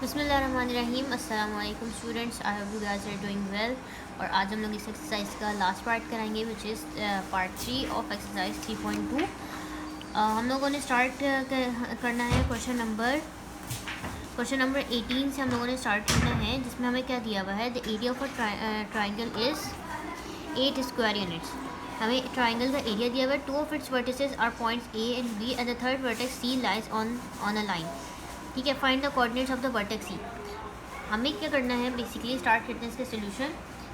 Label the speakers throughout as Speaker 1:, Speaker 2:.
Speaker 1: बिस्मिल्लाहिर्रहमानिर्रहीम। अस्सलाम वालेकुम students, I hope you guys are doing well. और आज हम लोग इस एक्सरसाइज का लास्ट पार्ट कराएंगे which is part 3 of exercise 3.2। हम लोगों ने स्टार्ट करना है क्वेश्चन नंबर 18 से हम लोगों ने स्टार्ट करना है, जिसमें हमें क्या दिया हुआ है। The area of a triangle is 8 square units. हमें ट्राइंगल का एरिया दिया हुआ है। 2 of its vertices are points A and B and the third vertex C lies on a line. ठीक है, find the coordinates of the vertex C. हमें क्या करना है, बेसिकली स्टार्ट करते हैं इसके सोल्यूशन।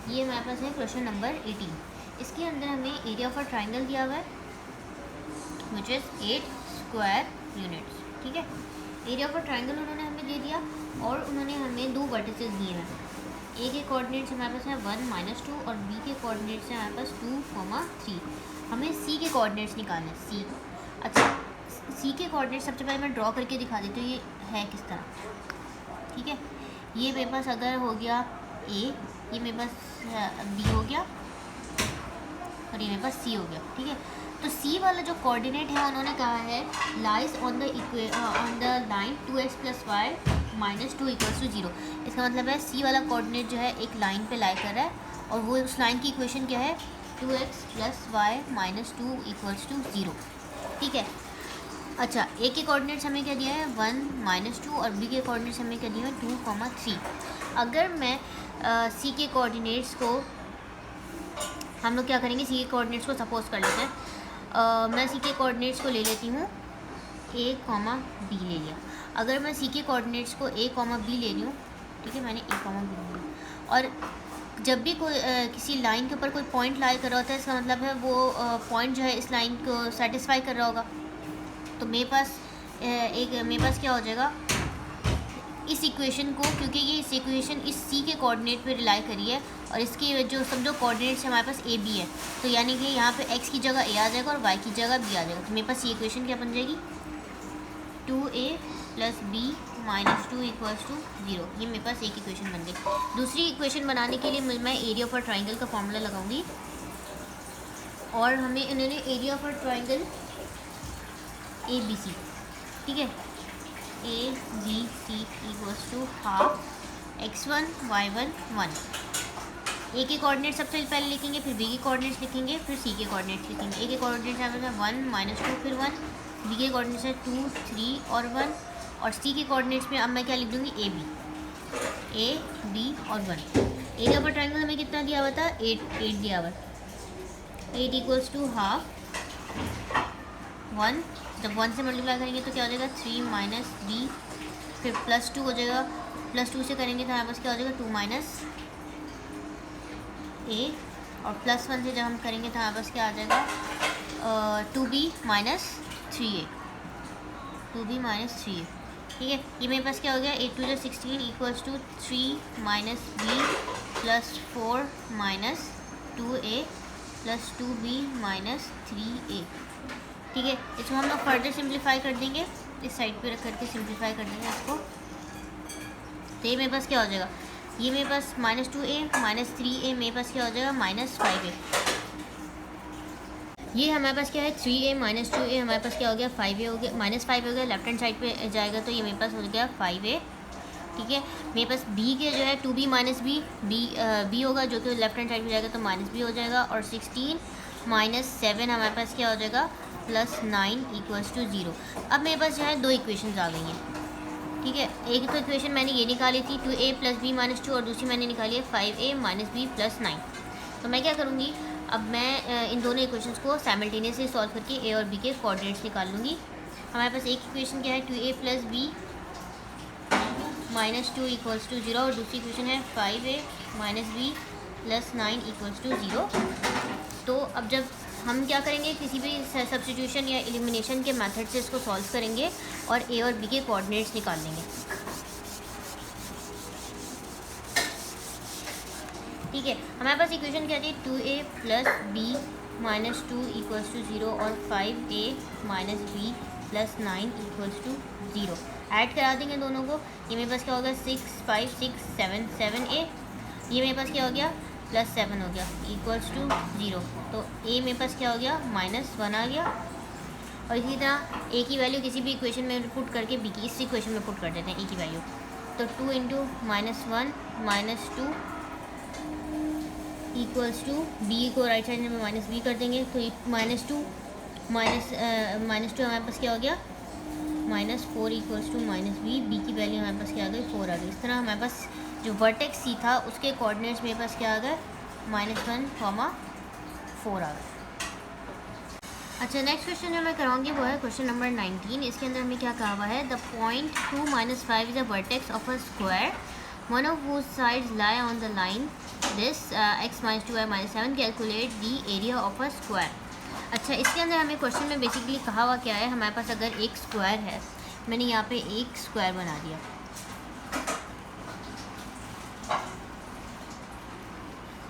Speaker 1: ये हमारे पास है क्वेश्चन नंबर 18। इसके अंदर हमें एरिया ऑफ अ ट्राइंगल दिया हुआ है विच इज़ 8 स्क्वायर यूनिट्स। ठीक है, एरिया ऑफ अ ट्राइंगल उन्होंने हमें दे दिया और उन्होंने हमें 2 वर्टिसेस दिए हैं। ए के कोऑर्डिनेट्स हमारे पास है 1, -2 और बी के कोऑर्डिनेट्स हैं हमारे पास 2, 3। हमें सी के कोऑर्डिनेट्स निकालने हैं। सी, अच्छा, सी के कोऑर्डिनेट्स सबसे पहले मैं ड्रॉ करके दिखा देती हूँ ये है किस तरह। ठीक है, ये मेरे पास अगर हो गया ए, ये मेरे पास बी हो गया और ये मेरे पास सी हो गया। ठीक है, तो सी वाला जो कोऑर्डिनेट है उन्होंने कहा है lies on the line 2x + y - 2 = 0। इसका मतलब है सी वाला कोऑर्डिनेट जो है एक लाइन पे लाई कर रहा है और वो उस लाइन की इक्वेशन क्या है, 2x + y - 2 = 0। ठीक है, अच्छा, ए के कोऑर्डिनेट्स हमें क्या दिया है 1, -2 और बी के कोऑर्डिनेट्स हमें क्या दिया है 2, 3। अगर मैं सी के कोऑर्डिनेट्स को, हम लोग क्या करेंगे, सी के कोऑर्डिनेट्स को सपोज कर लेते हैं। मैं सी के कोऑर्डिनेट्स को ले लेती हूँ a, b ले लिया। अगर मैं सी के कोऑर्डिनेट्स को a, b ले रही हूँ, ठीक है, मैंने a, b ले लिया। और जब भी कोई किसी लाइन के ऊपर कोई पॉइंट लाई कर रहा होता है, इसका मतलब है वो पॉइंट जो है इस लाइन को सेटिस्फाई कर रहा होगा। तो मेरे पास क्या हो जाएगा, इस इक्वेशन को, क्योंकि ये इस इक्वेशन इस सी के कोऑर्डिनेट पे रिलाई करी है और इसके जो समझो कोऑर्डिनेट्स है हमारे पास ए बी है, तो यानी कि यहाँ पे एक्स की जगह ए आ जाएगा और वाई की जगह बी आ जाएगा। तो मेरे पास ये इक्वेशन क्या बन जाएगी, 2a + b - 2 = 0। ये मेरे पास एक इक्वेशन बन गई। दूसरी इक्वेशन बनाने के लिए मैं एरिया ऑफ अ ट्राइंगल का फॉर्मूला लगाऊंगी और हमें इन्होंने area of a triangle A B C, ठीक है, ए बी सी = हाफ x1 y1 1। ए के कोऑर्डिनेट सबसे पहले लिखेंगे, फिर बी के कोऑर्डिनेट्स लिखेंगे, फिर सी के कोऑर्डिनेट्स लिखेंगे। ए के कोऑर्डिनेट्स है 1, -2 फिर 1, बी के कोऑर्डिनेट्स है 2, 3 और 1, और सी के कोऑर्डिनेट्स में अब मैं क्या लिख दूँगी, ए बी और 1। एरिया ऑफ अ ट्राइंगल हमें कितना दिया हुआ था, 8 दिया हुआ। 8 = हाफ 1, जब 1 से मल्टीप्लाई करेंगे तो क्या हो जाएगा 3 - b, फिर +2 हो जाएगा, +2 से करेंगे तो हमारे पास क्या हो जाएगा 2 - a, और +1 से जब हम करेंगे तो हमारे पास क्या आ जाएगा 2b - 3a, 2b - 3a। ठीक है, ये मेरे पास क्या हो गया, 8 × 2 = 16 = 3 - b + 4 - 2a + 2b - 3a। ठीक है, इसको हम लोग फर्दर सिंप्लीफाई कर देंगे, इस साइड पे रख करके सिंप्लीफाई कर देंगे इसको। तो ये मेरे पास क्या हो जाएगा, ये मेरे पास -2a - 3a मेरे पास क्या हो जाएगा -5a। ये हमारे पास क्या है 3a - 2a, हमारे पास क्या हो गया 5a हो गया, -5 हो गया, लेफ्ट हैंड साइड पे जाएगा तो ये मेरे पास हो गया 5a। ठीक है, मेरे पास b के जो है 2b - b होगा जो कि लेफ्ट हैंड साइड पे जाएगा तो -b हो जाएगा, और 16 - 7 हमारे पास क्या हो जाएगा +9 = 0। अब मेरे पास जो है 2 इक्वेशंस आ गई हैं। ठीक है, एक तो इक्वेशन मैंने ये निकाली थी 2a + b - 2, और दूसरी मैंने निकाली है 5a - b + 9। तो मैं क्या करूँगी, अब मैं इन दोनों इक्वेशंस को साइमल्टेनियसली सॉल्व करके a और b के कोऑर्डिनेट्स निकाल लूँगी। हमारे पास एक इक्वेशन क्या है 2a + b - 2 = 0, और दूसरी इक्वेशन है 5a - b + 9 = 0। तो अब जब हम क्या करेंगे, किसी भी सब्स्टिट्यूशन या एलिमिनेशन के मेथड से इसको सॉल्व करेंगे और ए और बी के कोऑर्डिनेट्स निकाल लेंगे। ठीक है, हमारे पास इक्वेशन क्या थी 2a + b - 2 = 0 और 5a - b + 9 = 0। ऐड करा देंगे दोनों को, ये मेरे पास क्या हो गया 6, 5, 6, 7, 7a, ये मेरे पास क्या हो गया +7 हो गया = 0। तो a मेरे पास क्या हो गया -1 आ गया, और इसी तरह a की वैल्यू किसी भी इक्वेशन में पुट करके b की इस इक्वेशन में पुट कर देते हैं a की वैल्यू। तो 2 इंटू -1 -2 इक्वल्स टू बी को राइट साइड में -b कर देंगे, तो -2 -2 हमारे पास क्या हो गया, -4 इक्वल्स टू -b, b की वैल्यू हमारे पास क्या आ गई, 4 आ गई। इस तरह हमारे पास जो वर्टेक्स सी था उसके कोऑर्डिनेट्स मेरे पास क्या आ गए, -1, 4 आ गए। अच्छा, नेक्स्ट क्वेश्चन जो मैं कराऊंगी वो है क्वेश्चन नंबर 19। इसके अंदर हमें क्या कहा हुआ है, the point 2 - 5 is a vertex of a square, one of whose sides lie on the line this x - 2y - 7, calculate the area of a square. अच्छा, इसके अंदर हमें क्वेश्चन में बेसिकली कहा हुआ क्या है, हमारे पास अगर एक स्क्वायर है, मैंने यहाँ पे एक स्क्वायर बना दिया,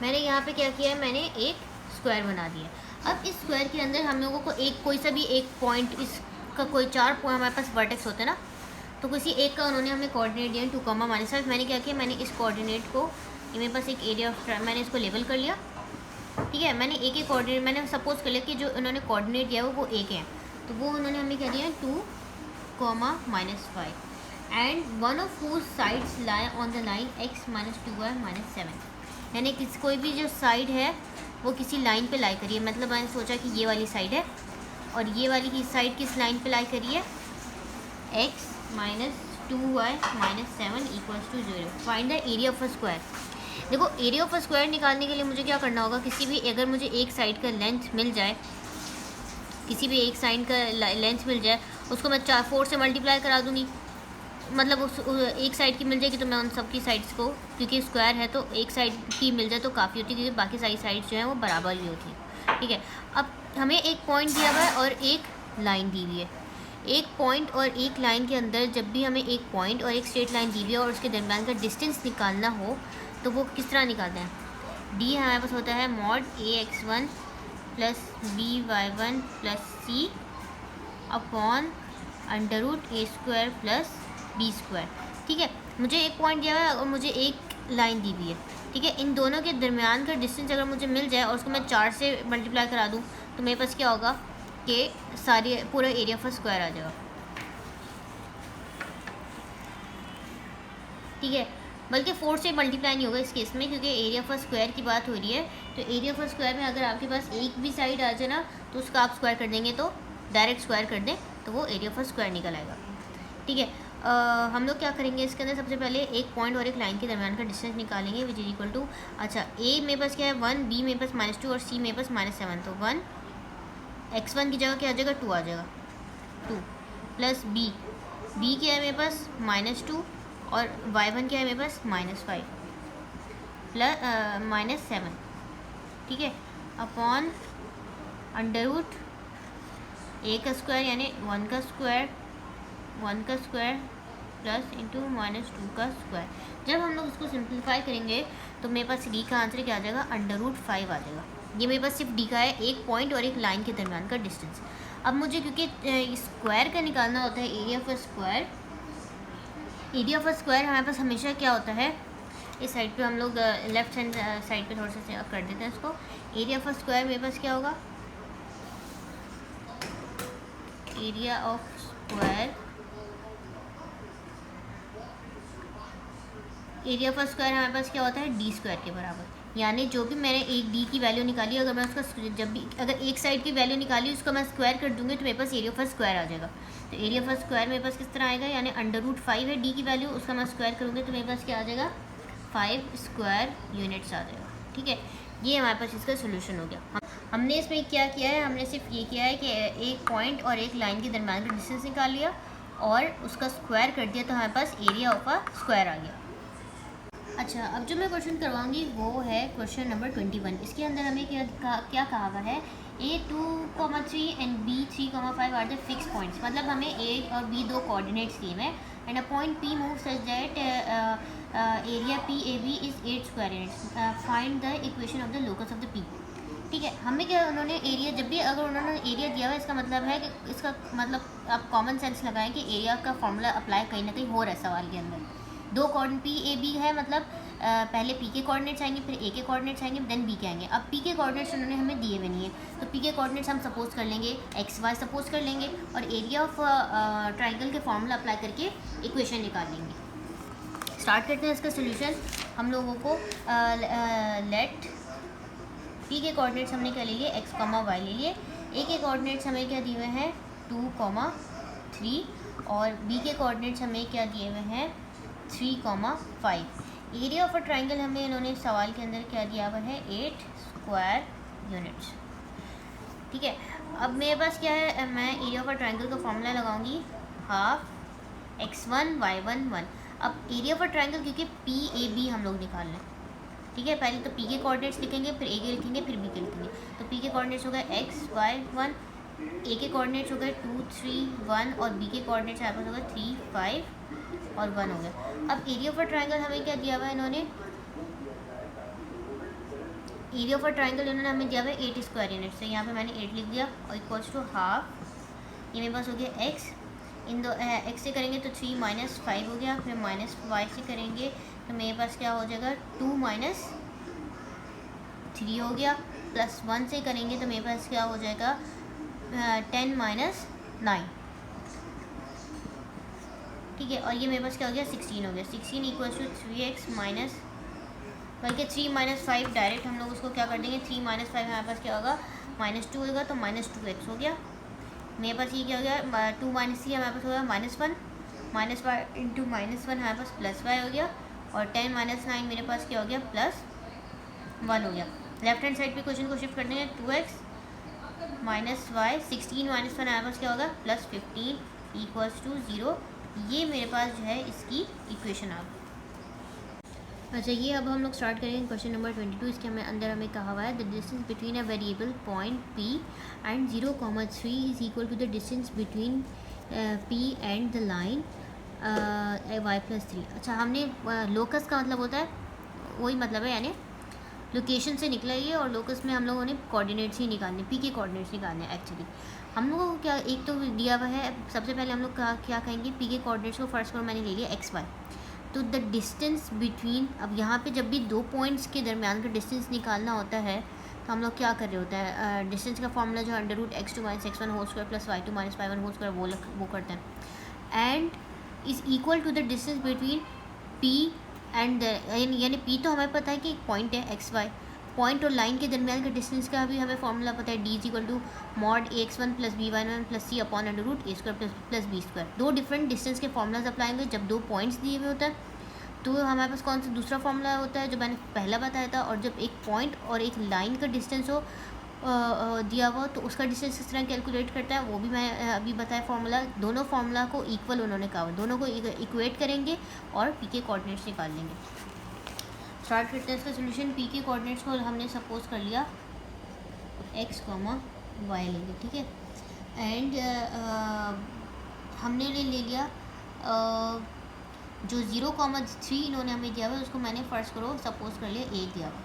Speaker 1: मैंने यहाँ पे क्या किया है, मैंने एक स्क्वायर बना दिया। अब इस स्क्वायर के अंदर हम लोगों को एक कोई सा भी एक पॉइंट, इसका कोई 4 पॉइंट हमारे पास वर्टेक्स होते हैं ना, तो किसी एक का उन्होंने हमें कोऑर्डिनेट दिया 2, -5। मैंने क्या किया, मैंने इस कोऑर्डिनेट को, ये मेरे पास एक एरिया ऑफ, मैंने इसको लेबल कर लिया, ठीक है। मैंने एक कोऑर्डिनेट, मैंने सपोज कर लिया कि जो उन्होंने कोऑर्डिनेट दिया वो एक है, तो वो उन्होंने हमें क्या दिया 2, -5 and one of whose sides lie on the line x - 2y - 7, यानी कोई भी जो साइड है वो किसी लाइन पे लाई करिए। मतलब मैंने सोचा कि ये वाली साइड है और ये वाली की साइड किस लाइन पे लाई करिए, x - 2y - 7 equals to 0। Find the area of a square. देखो, एरिया ऑफ अ स्क्वायर निकालने के लिए मुझे क्या करना होगा, किसी भी, अगर मुझे एक साइड का लेंथ मिल जाए, किसी भी एक साइड का लेंथ मिल जाए, उसको मैं 4 से मल्टीप्लाई करा दूँगी, मतलब उस एक साइड की मिल जाएगी तो मैं उन सब की साइड्स को, क्योंकि स्क्वायर है तो एक साइड की मिल जाए तो काफ़ी होती है, क्योंकि बाकी सारी साइड्स जो हैं वो बराबर ही होती है, ठीक है। अब हमें एक पॉइंट दिया हुआ है और एक लाइन दी हुई है। एक पॉइंट और एक लाइन के अंदर जब भी हमें एक पॉइंट और एक स्ट्रेट लाइन दी हुई है और उसके दरमियान का डिस्टेंस निकालना हो तो वो किस तरह निकालते हैं, डी हमारे पास होता है mod ax1 + by1 + c upon √a² + b², ठीक है। मुझे एक पॉइंट दिया हुआ है और मुझे एक लाइन दी हुई है, ठीक है। इन दोनों के दरमियान का डिस्टेंस अगर मुझे मिल जाए और उसको मैं 4 से मल्टीप्लाई करा दूँ तो मेरे पास क्या होगा कि सारी पूरा एरिया ऑफ स्क्वायर आ जाएगा, ठीक है। बल्कि 4 से मल्टीप्लाई नहीं होगा इस केस में, क्योंकि एरिया ऑफ स्क्वायर की बात हो रही है। तो एरिया ऑफ स्क्वायर में अगर आपके पास एक भी साइड आ जाए ना तो उसका आप स्क्वायर कर देंगे, तो डायरेक्ट स्क्वायर कर दें तो वो एरिया ऑफ स्क्वायर निकल आएगा, ठीक है। हम लोग क्या करेंगे इसके अंदर, सबसे पहले एक पॉइंट और एक लाइन के दरमियान का डिस्टेंस निकालेंगे, विच इज इक्वल टू, अच्छा, ए मेरे पास क्या है 1, बी मेरे पास -2 और सी मेरे पास -7, तो 1 x1 की जगह क्या आ जाएगा 2 आ जाएगा, 2 प्लस बी क्या है मेरे पास -2 और y1 क्या है मेरे पास -5 प्लस -7, ठीक है, अपॉन √a का स्क्वायर यानी 1 का स्क्वायर प्लस इंटू -2 का स्क्वायर। जब हम लोग इसको सिंप्लीफाई करेंगे तो मेरे पास डी का आंसर क्या आ जाएगा, √5 आ जाएगा। ये मेरे पास सिर्फ डी का है, एक पॉइंट और एक लाइन के दरमियान का डिस्टेंस। अब मुझे क्योंकि स्क्वायर का निकालना होता है area of square, area of square हमारे पास हमेशा क्या होता है, इस साइड पे हम लोग लेफ्ट हैंड साइड पे थोड़ा सा कर देते हैं इसको। एरिया ऑफ स्क्वायर मेरे पास क्या होगा, area of square, area of square हमारे पास क्या होता है डी स्क्वायर के बराबर। यानी जो भी मैंने एक डी की वैल्यू निकाली, अगर मैं उसका जब भी अगर एक साइड की वैल्यू निकाली उसका मैं स्क्वायर कर दूंगी तो मेरे पास एरिया ऑफ स्क्वायर आ जाएगा। तो एरिया ऑफ स्क्वायर मेरे पास किस तरह आएगा, यानी √5 है डी की वैल्यू, उसका मैं स्क्वायर करूँगी तो मेरे पास क्या आ जाएगा 5 स्क्वायर यूनिट्स आ जाएगा, ठीक है। ये हमारे पास इसका सोल्यूशन हो गया। हमने इसमें क्या किया है, हमने सिर्फ ये किया है कि एक पॉइंट और एक लाइन के दरमियान का डिस्टेंस निकाल लिया और उसका स्क्वायर कर दिया, तो हमारे पास एरिया ऑफ अ स्क्वायर आ गया। अच्छा, अब जो मैं क्वेश्चन करवाऊंगी वो है क्वेश्चन नंबर 21। इसके अंदर हमें क्या कहा हुआ है, a2,3 and b3,5 are the fix points. मतलब हमें a और b दो कोऑर्डिनेट्स दिए हैं and a point p move such that area PAB is 8 square units. Find the equation of the locus of the p। ठीक है, हमें क्या, उन्होंने एरिया, जब भी अगर उन्होंने एरिया दिया हुआ है इसका मतलब है कि इसका मतलब आप कॉमन सेंस लगाएं कि एरिया का फॉर्मूला अप्लाई कहीं ना कहीं हो रहा है सवाल के अंदर। दो कोऑर्डिनेट PAB है, मतलब पहले P के कोऑर्डिनेट्स आएंगे, फिर A के कोऑर्डिनेट्स आएंगे, देन B के आएंगे। अब P के कोऑर्डिनेट्स उन्होंने हमें दिए हुए नहीं है, तो P के कोऑर्डिनेट्स हम सपोज कर लेंगे XY सपोज कर लेंगे और एरिया ऑफ ट्राइंगल के फॉर्मूला अप्लाई करके इक्वेशन निकाल लेंगे। स्टार्ट करते हैं इसका सोल्यूशन। हम लोगों को लेट पी के कोऑर्डिनेट्स हमने क्या ले लिए, एक्स कॉमा वाई ले लिए। ए के कोऑर्डिनेट्स हमें क्या दिए हुए हैं 2,3 और बी के कोऑर्डिनेट्स हमें क्या दिए हुए हैं 3,5। एरिया ऑफ अ ट्राइंगल हमें इन्होंने सवाल के अंदर क्या दिया हुआ है 8 स्क्वायर यूनिट्स। ठीक है, अब मेरे पास क्या है, मैं एरिया ऑफ अ ट्राइंगल का फॉर्मूला लगाऊंगी हाफ x1 y1 1। अब एरिया ऑफ अ ट्राइंगल क्योंकि पी ए बी हम लोग निकाल लें, ठीक है। पहले तो पी के कोऑर्डिनेट्स लिखेंगे, फिर ए के लिखेंगे, फिर बी के लिखेंगे। तो पी के कोऑर्डिनेट्स हो गए x y 1, ए के कोऑर्डिनेट्स हो गए 2 3 1 और बी के कोऑर्डिनेट्स यहाँ पर हो गए 3 5 और 1 हो गया। अब एरिया ऑफ अ ट्राइंगल हमें क्या दिया हुआ है इन्होंने, एरिया ऑफ अ ट्राइंगल इन्होंने हमें दिया हुआ है 8 स्क्वायर यूनिट्स। तो यहाँ पे मैंने 8 लिख दिया और इक्वल्स टू हाफ, ये मेरे पास हो गया x, इन दो x से करेंगे तो 3 माइनस 5 हो गया, फिर माइनस y से करेंगे तो मेरे पास क्या हो जाएगा 2 माइनस 3 हो गया, प्लस 1 से करेंगे तो मेरे पास क्या हो जाएगा 10 माइनस 9। ठीक है, और ये मेरे पास क्या हो गया 16 हो गया। 16 इक्वल्स टू 3x माइनस, बल्कि 3 माइनस 5 डायरेक्ट हम लोग उसको क्या कर देंगे 3 माइनस 5 हमारे पास क्या होगा -2 होगा, तो -2x हो गया। मेरे पास ये क्या हो गया 2 माइनस 3 हमारे पास हो गया -1, माइनस वाई इंटू -1 हमारे पास प्लस वाई हो गया, और 10 माइनस 9 मेरे पास क्या हो गया +1 हो गया। लेफ्ट हैंड साइड पे क्वेश्चन को शिफ्ट करने हैं 2x माइनस वाई, 16 माइनस 1 हमारे पास क्या होगा +15 इक्वल्स टू 0। ये मेरे पास जो है इसकी इक्वेशन आ गई। अच्छा, ये अब हम लोग स्टार्ट करेंगे क्वेश्चन नंबर 22। इसके अंदर हमें कहा हुआ है the distance between a variable point P and 0,3 is equal to the distance between P and the line y+3। अच्छा, हमने लोकस का मतलब होता है वही मतलब है, यानी लोकेशन से निकला ये, और लोकस में हम लोगों ने कोऑर्डिनेट्स ही निकालने, P के कोऑर्डिनेट्स निकालने। एक्चुअली हम लोगों को क्या एक तो दिया हुआ है, सबसे पहले हम लोग क्या कहेंगे P के कोऑर्डिनेट्स को फर्स्ट पर मैंने ले लिया x y, तो द डिस्टेंस बिटवीन, अब यहाँ पे जब भी दो पॉइंट्स के दरमियान का डिस्टेंस निकालना होता है तो हम लोग क्या कर रहे होते हैं, डिस्टेंस का फॉर्मूला जो √x2 - x1 whole square plus y2 - y1 whole square वो करते हैं, and is equal to the distance between P and यानी P तो हमें पता है कि एक पॉइंट है x y, पॉइंट और लाइन के दरमियान का डिस्टेंस का भी हमें फॉर्मूला पता है d = mod ax1 + by1 + c upon √a² + b²। दो डिफरेंट डिस्टेंस के फॉर्मूलाज अप्लाई होंगे जब दो पॉइंट्स दिए हुए होते हैं, तो हमारे पास कौन सा दूसरा फॉर्मूला होता है जो मैंने पहला बताया था, और जब एक पॉइंट और एक लाइन का डिस्टेंस हो दिया हुआ तो उसका डिस्टेंस किस तरह कैलकुलेट करता है वो भी मैं अभी बताया फॉर्मूला। दोनों फार्मूला को इक्वल उन्होंने कहा, दोनों को इक्वेट करेंगे और पी के कोऑर्डिनेट्स निकाल लेंगे। स्टार्ट करते हैं इसका सोल्यूशन। पी के कोऑर्डिनेट्स को हमने सपोज कर लिया x, y लेंगे, ठीक है, एंड हमने ले लिया जो 0,3 इन्होंने हमें दिया हुआ है उसको मैंने फर्स्ट करो सपोज कर लिया a दिया हुआ,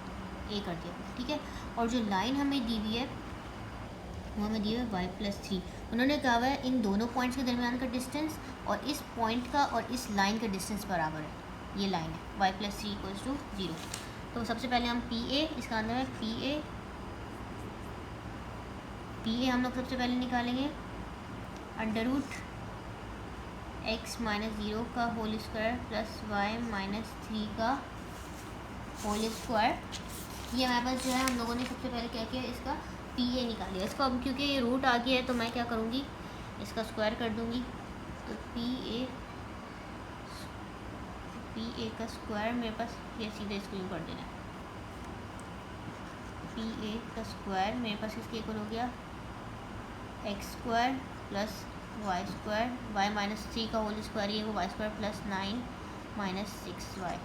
Speaker 1: a कर दिया, ठीक है। और जो लाइन हमें दी हुई है वो हमें दी हुई है y+3। उन्होंने कहा हुआ है इन दोनों पॉइंट्स के दरमियान का डिस्टेंस और इस पॉइंट का और इस लाइन का डिस्टेंस बराबर है, ये लाइन है y+3 = 0। तो सबसे पहले हम PA, इसका अंदर है PA हम लोग सबसे पहले निकालेंगे √x - 0 का होल स्क्वायर प्लस y - 3 का होल स्क्वायर। ये हमारे पास जो है हम लोगों ने सबसे पहले क्या किया, इसका PA निकाल लिया। इसको अब क्योंकि ये रूट आ गया है तो मैं क्या करूँगी, इसका स्क्वायर कर दूँगी। तो PA का स्क्वायर मेरे पास ये सीधे इसको यूँ कर देना है, PA का स्क्वायर मेरे पास इसके इक्वल हो गया x² प्लस y², y - 3 का होल स्क्वायर ये वो y² प्लस 9 - 6y।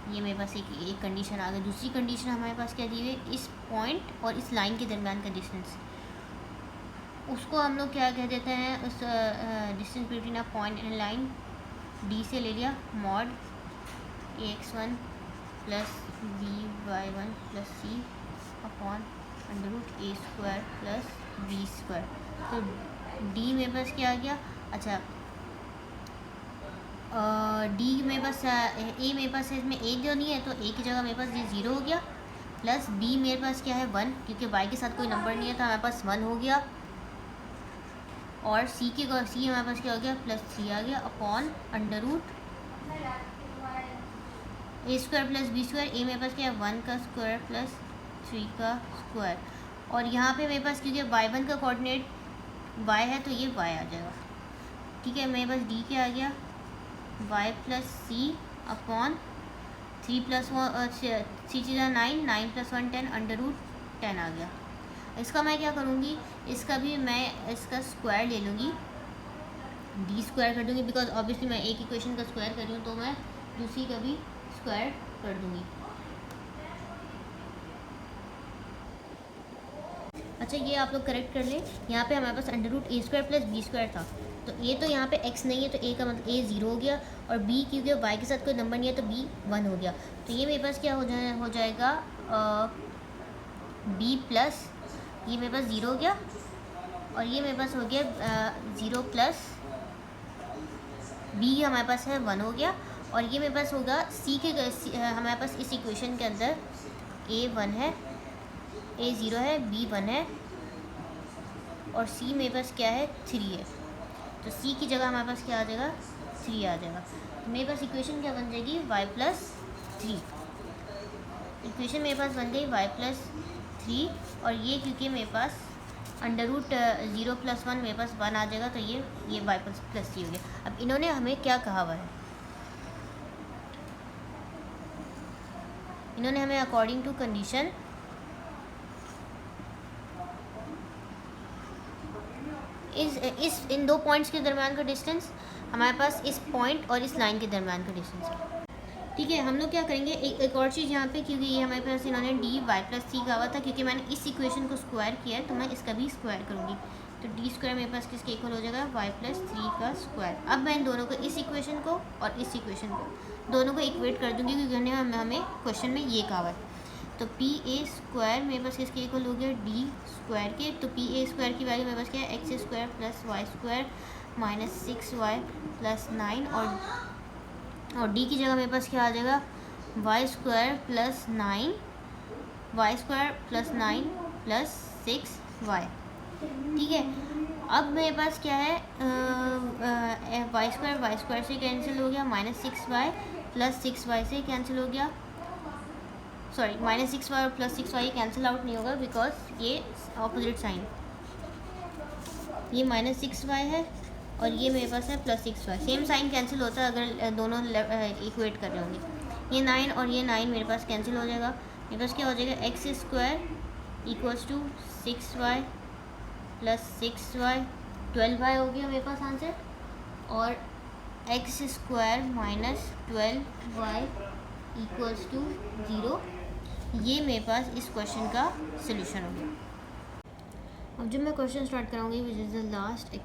Speaker 1: ये मेरे पास एक कंडीशन आ गई। दूसरी कंडीशन हमारे पास क्या दी हुई है, इस पॉइंट और इस लाइन के दरमियान का डिस्टेंस, उसको हम लोग क्या कह देते हैं, उस distance between a point and line d से ले लिया mod ax1 plus by1 plus c upon √a² plus b²। तो d मेरे पास क्या आ गया, अच्छा d मेरे पास a मेरे पास इसमें a जो नहीं है तो a की जगह मेरे पास ये 0 हो गया, प्लस b मेरे पास क्या है 1, क्योंकि y के साथ कोई नंबर नहीं है तो हमारे पास 1 हो गया, और c हमारे पास क्या हो गया +3 आ गया अपॉन ए स्क्वायर प्लस बी स्क्वायर, ए मेरे पास क्या है 1 का स्क्वायर प्लस 3 का स्क्वायर, और यहाँ पे मेरे पास क्योंकि y1 का कोऑर्डिनेट y है तो ये y आ जाएगा, ठीक है। मेरे पास d क्या आ गया y प्लस सी अपॉन 3 प्लस 3 चीज़ा 9, 9 प्लस 1 10 √10 आ गया। इसका मैं क्या करूँगी, इसका भी मैं इसका स्क्वायर ले लूँगी, डी स्क्वायर कर दूँगी, बिकॉज ऑब्वियसली मैं एक इक्वेशन का स्क्वायर कर रही हूँ तो मैं दूसरी का भी स्क्वायर कर दूँगी। अच्छा ये आप लोग करेक्ट कर लें, यहाँ पे हमारे पास √a square plus B square था, तो ये तो यहाँ पे x नहीं है तो a का मतलब a 0 हो गया, और b क्योंकि y के साथ कोई नंबर नहीं है तो b 1 हो गया। तो ये मेरे पास क्या हो जाएगा b प्लस ये मेरे पास 0 हो गया, और ये मेरे पास हो गया 0 प्लस b हमारे पास है 1 हो गया, और ये मेरे पास होगा c के हमारे पास इस इक्वेशन के अंदर a 1 है, a 0 है, b 1 है, और c मेरे पास क्या है 3 है, तो c की जगह हमारे पास क्या आ जाएगा 3 आ जाएगा। तो मेरे पास इक्वेशन क्या बन जाएगी y प्लस 3, इक्वेशन मेरे पास बन गई y प्लस 3, और ये क्योंकि मेरे पास √0 प्लस 1 मेरे पास 1 आ जाएगा, तो ये y प्लस 3 हो गया। अब इन्होंने हमें क्या कहा हुआ है, इन्होंने हमें अकॉर्डिंग टू कंडीशन इस इन दो पॉइंट्स के दरमियान का डिस्टेंस हमारे पास इस पॉइंट और इस लाइन के दरमियान का डिस्टेंस है, ठीक है। हम लोग क्या करेंगे, एक और चीज़ यहाँ पे, क्योंकि ये हमारे पास इन्होंने डी वाई प्लस 3 कहा हुआ था, क्योंकि मैंने इस इक्वेशन को स्क्वायर किया है तो मैं इसका भी स्क्वायर करूँगी, तो डी स्क्वायर मेरे पास किसके इक्वल हो जाएगा y प्लस 3 का स्क्वायर। अब मैं इन दोनों को, इस इक्वेशन को और इस इक्वेशन को, दोनों को इक्वेट कर दूँगी, क्योंकि हमें क्वेश्चन में ये कहा हुआ है। तो पी ए स्क्वायर मेरे पास किसके इक्वल हो गया डी स्क्वायर के, तो पी ए स्क्वायर की वैल्यू मेरे पास क्या है X square plus Y square minus 6y plus 9, और डी की जगह मेरे पास क्या आ जाएगा Y square plus 9 plus 6y, ठीक है। अब मेरे पास क्या है वाई स्क्वायर से कैंसिल हो गया, माइनस 6y प्लस 6y से कैंसिल हो गया, सॉरी माइनस 6y और प्लस 6y कैंसिल आउट नहीं होगा, बिकॉज ये ऑपोजिट साइन, ये माइनस 6y है और ये मेरे पास है plus 6y, same sign cancel होता है अगर दोनों इक्वेट कर रहे होंगे। ये 9 और ये 9 मेरे पास कैंसिल हो जाएगा, मेरे पास क्या हो जाएगा X square equals to 6y plus 6y 12y हो गया मेरे पास आंसर, और X square minus 12y equals to 0, ये मेरे पास इस क्वेश्चन का सोल्यूशन हो गया। अब जब मैं क्वेश्चन स्टार्ट कराऊंगी which is the last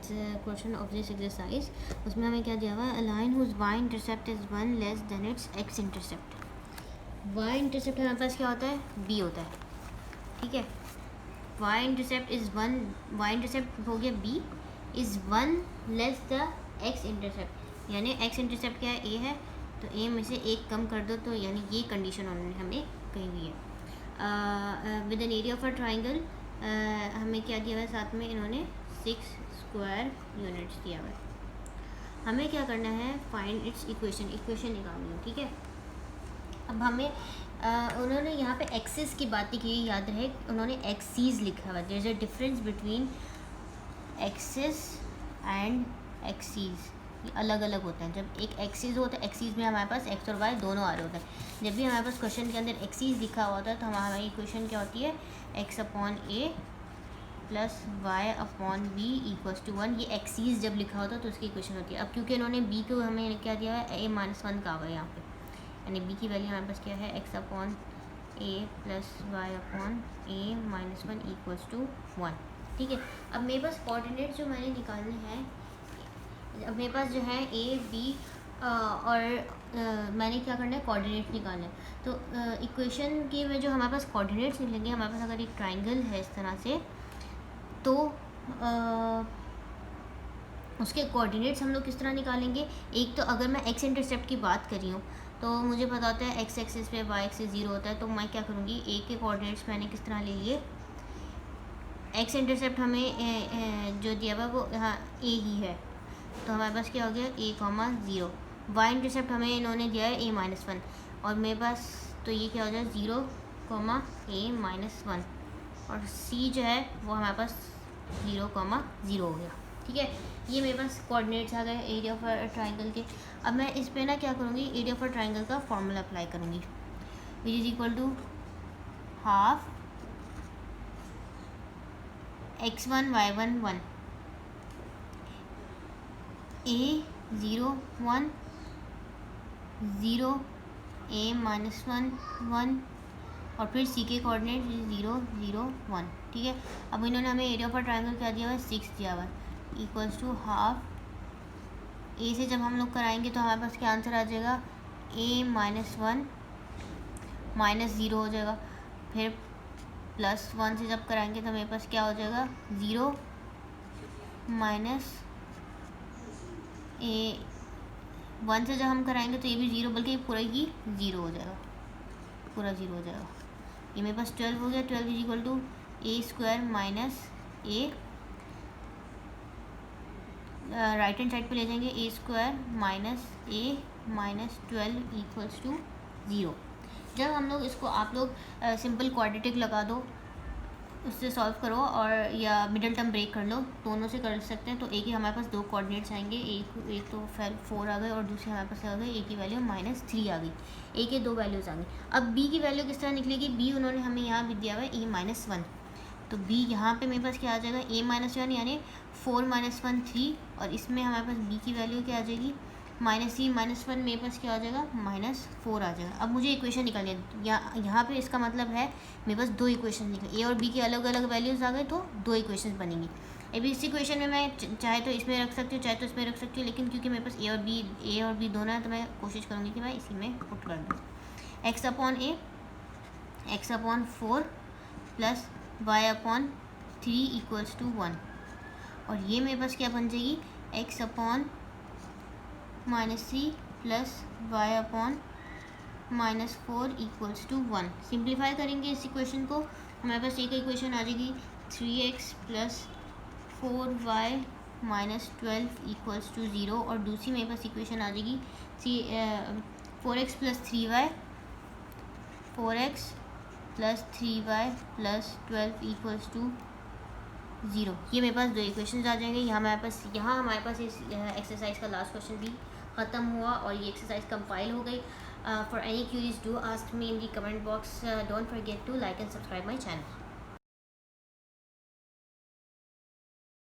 Speaker 1: question of this exercise, उसमें हमें क्या दिया हुआ है, a line whose Y intercept is 1 less than its X intercept. Y intercept हमारे पास क्या होता है बी होता है, ठीक है। Y intercept is 1, Y intercept हो गया B is 1 less the X intercept, यानी एक्स इंटरसेप्ट क्या है ए है, तो ए में से एक कम कर दो, तो यानी ये कंडीशन उन्होंने हमें कही हुई है। With an area of a triangle हमें क्या दिया हुआ है साथ में, इन्होंने 6 स्क्वायर यूनिट्स दिया हुआ है। हमें क्या करना है, फाइंड इट्स इक्वेशन निकालनी है, ठीक है। अब हमें उन्होंने यहाँ पे एक्सिस की बातें की, याद रहे उन्होंने एक्सीज लिखा हुआ है, there is a difference between axis and axes, अलग अलग होते हैं। जब एक एक्सीज होता है, एक्सीज में हमारे पास एक्स और वाई दोनों आ रहे होते हैं, जब भी हमारे पास क्वेश्चन के अंदर एक्सीज लिखा हुआ होता है तो हमारी इक्वेशन क्या होती है X upon A plus Y upon B equals to 1, ये एक्सीज जब लिखा होता है तो उसकी इक्वेशन होती है। अब क्योंकि इन्होंने बी को हमें क्या दिया है a माइनस 1 का हुआ है यहाँ पे, यानी बी की वैल्यू हमारे पास क्या है X upon A plus Y upon A minus 1 equals to 1, ठीक है। अब मेरे पास कोऑर्डिनेट जो मैंने निकालने हैं, अब मेरे पास जो है ए बी और मैंने क्या करना है कोऑर्डिनेट्स निकालना है। तो इक्वेशन के में जो हमारे पास कोऑर्डिनेट्स निकलेंगे, हमारे पास अगर एक ट्राइंगल है इस तरह से, तो उसके कोऑर्डिनेट्स हम लोग किस तरह निकालेंगे। एक तो अगर मैं एक्स इंटरसेप्ट की बात कर रही हूँ तो मुझे पता होता है एक्स एक्सिस पे वाई एक्सिस 0 होता है, तो मैं क्या करूँगी ए के कोऑर्डिनेट्स मैंने किस तरह ले लिए, एक्स इंटरसेप्ट हमें जो दिया हुआ वो यहाँ ए ही है, तो हमारे पास क्या हो गया a, 0। वाई इंटरसेप्ट हमें इन्होंने दिया है a-1, और मेरे पास तो ये क्या हो जाए 0, a-1 और c जो है वो हमारे पास 0, 0 हो गया। ठीक है, ये मेरे पास कोऑर्डिनेट्स आ गए एरिया ऑफ ट्राइंगल के। अब मैं इस पे ना क्या करूँगी, एरिया ऑफ ट्राइंगल का फॉर्मूला अप्लाई करूँगी, which is equal to half x1 y1 1 a 0 1 0 a-1 1 और फिर सी के कोऑर्डिनेट 0 0 1। ठीक है, अब इन्होंने हमें एरिया ऑफ ट्राइंगल क्या दिया हुआ है 6 दिया हुआ है, इक्वल्स टू हाफ ए से जब हम लोग कराएंगे तो हमारे पास क्या आंसर आ जाएगा, a-1 -0 हो जाएगा। फिर +1 से जब कराएंगे तो मेरे पास क्या हो जाएगा 0 -a-1 से जब हम कराएंगे तो ये भी 0, बल्कि पूरा ही 0 हो जाएगा, पूरा 0 हो जाएगा। ये मेरे पास 12 हो गया, 12 is equal to a² -a, right hand side पे ले जाएंगे a² -a -12 इक्वल्स टू 0। जब हम लोग इसको आप लोग सिंपल क्वाड्रेटिक लगा दो, उससे सॉल्व करो और या मिडल टर्म ब्रेक कर लो, दोनों से कर सकते हैं। तो एक ही हमारे पास 2 कोऑर्डिनेट्स आएंगे, एक तो 4 आ गए और दूसरे हमारे पास आ गए ए की वैल्यू -3 आ गई, ए के 2 वैल्यूज़ आ गई। अब बी की वैल्यू किस तरह निकलेगी, बी उन्होंने हमें यहाँ भी दिया हुआ है a-1, तो बी यहाँ पे मेरे पास क्या आ जाएगा a-1 यानी 4 -1 3, और इसमें हमारे पास बी की वैल्यू क्या आ जाएगी -3 -1, मेरे पास क्या आ जाएगा -4 आ जाएगा। अब मुझे इक्वेशन निकालनी है, यहाँ पे इसका मतलब है मेरे पास 2 इक्वेशन निकले, ए और बी के अलग अलग वैल्यूज़ आ गए तो 2 इक्वेशन बनेंगी। अभी इस इक्वेशन में मैं चाहे तो इसमें रख सकती हूँ, चाहे तो इसमें रख सकती हूँ, लेकिन क्योंकि मेरे पास ए और बी दोनों है तो मैं कोशिश करूँगी कि मैं इसी में पुट कर दूँ। x/4 plus y/3 equals to 1, और ये मेरे पास क्या बन जाएगी x/-3 plus y/-4 equals to 1। Simplify करेंगे इस इक्वेशन को, हमारे पास एक इक्वेशन आ जाएगी 3x plus 4y -12 equals to 0, और दूसरी मेरे पास इक्वेशन आ जाएगी 4x plus 3y plus 12 equals to 0। ये मेरे पास 2 इक्वेशंस आ जाएंगे। यहाँ हमारे पास इस एक्सरसाइज का लास्ट क्वेश्चन भी ख़त्म हुआ और ये एक्सरसाइज कंपाइल हो गई। For any queries do ask me in the comment box. Don't forget to like and subscribe my channel.